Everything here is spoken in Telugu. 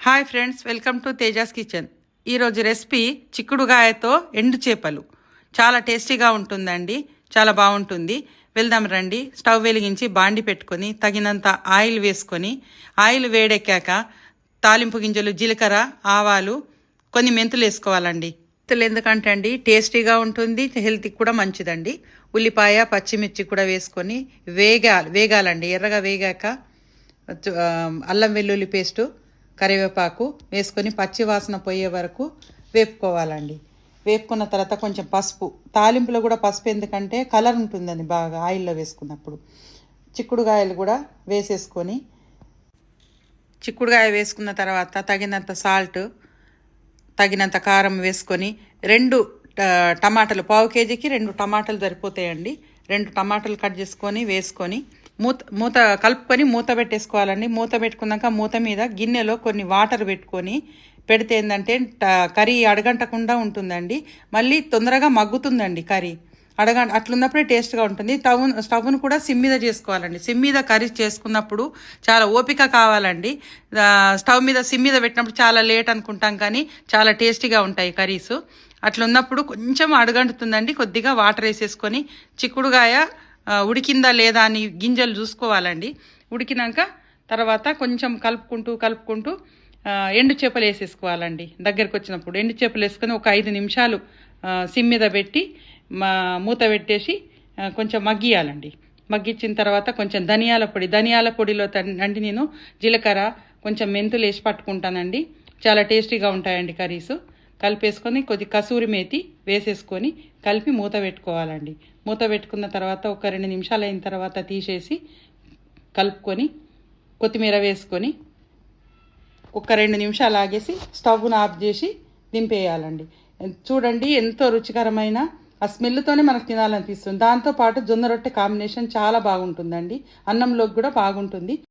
Hi friends, welcome to Tejas kitchen. ఈరోజు రెసిపీ చిక్కుడుగాయతో ఎండు చేపలు. చాలా టేస్టీగా ఉంటుందండి, చాలా బాగుంటుంది. వెళ్దాం రండి. స్టవ్ వెలిగించి బాండి పెట్టుకొని తగినంత ఆయిల్ వేసుకొని, ఆయిల్ వేడెక్కాక తాలింపు గింజలు, జీలకర్ర, ఆవాలు, కొన్ని మెంతులు వేసుకోవాలండి. మెంతులు ఎందుకంటే అండి టేస్టీగా ఉంటుంది, హెల్త్కి కూడా మంచిదండి. ఉల్లిపాయ, పచ్చిమిర్చి కూడా వేసుకొని వేగాలండి. ఎర్రగా వేగాక అల్లం వెల్లుల్లి పేస్టు, కరివేపాకు వేసుకొని పచ్చి వాసన పోయే వరకు వేపుకోవాలండి. వేపుకున్న తర్వాత కొంచెం పసుపు, తాలింపులో కూడా పసుపు ఎందుకంటే కలర్ ఉంటుందని బాగా ఆయిల్లో వేసుకున్నప్పుడు. చిక్కుడుగాయలు కూడా వేసేసుకొని, చిక్కుడుగాయ వేసుకున్న తర్వాత తగినంత సాల్ట్, తగినంత కారం వేసుకొని, రెండు టమాటాలు, పావు కేజీకి 2 టమాటాలు సరిపోతాయండి. 2 టమాటాలు కట్ చేసుకొని వేసుకొని మూత కలుపుకొని మూత పెట్టేసుకోవాలండి. మూత పెట్టుకున్నాక మూత మీద గిన్నెలో కొన్ని వాటర్ పెట్టుకొని పెడితే ఏంటంటే కర్రీ అడగంటకుండా ఉంటుందండి. మళ్ళీ తొందరగా మగ్గుతుందండి కర్రీ. అట్లున్నప్పుడే టేస్ట్గా ఉంటుంది. స్టవ్ను కూడా సిమ్ మీద చేసుకోవాలండి. సిమ్ మీద కర్రీ చేసుకున్నప్పుడు చాలా ఓపిక కావాలండి. స్టవ్ మీద సిమ్ మీద పెట్టినప్పుడు చాలా లేట్ అనుకుంటాం, కానీ చాలా టేస్టీగా ఉంటాయి కర్రీస్. అట్లున్నప్పుడు కొంచెం అడగంటుతుందండి. కొద్దిగా వాటర్ వేసేసుకొని చిక్కుడుగాయ ఉడికిందా లేదా అని గింజలు చూసుకోవాలండి. ఉడికినాక తర్వాత కొంచెం కలుపుకుంటూ ఎండు చేపలు వేసేసుకోవాలండి. దగ్గరకు వచ్చినప్పుడు ఎండు చేపలు వేసుకొని ఒక 5 నిమిషాలు సిమ్ మీద పెట్టి మూత పెట్టేసి కొంచెం మగ్గియాలండి. మగ్గించిన తర్వాత కొంచెం ధనియాల పొడిలో అండి నేను జీలకర్ర, కొంచెం మెంతులు వేసి పట్టుకుంటానండి. చాలా టేస్టీగా ఉంటాయండి కర్రీస్. కలిపేసుకొని కొద్ది కసూరి మేతి వేసేసుకొని కలిపి మూత పెట్టుకోవాలండి. మూత పెట్టుకున్న తర్వాత ఒక 2 నిమిషాలు అయిన తర్వాత తీసేసి కలుపుకొని కొత్తిమీర వేసుకొని ఒక 2 నిమిషాలు ఆగేసి స్టవ్ను ఆఫ్ చేసి దింపేయాలండి. చూడండి ఎంతో రుచికరమైన, ఆ స్మెల్తోనే మనకు తినాలనిపిస్తుంది. దాంతోపాటు జొన్న రొట్టె కాంబినేషన్ చాలా బాగుంటుందండి. అన్నంలోకి కూడా బాగుంటుంది.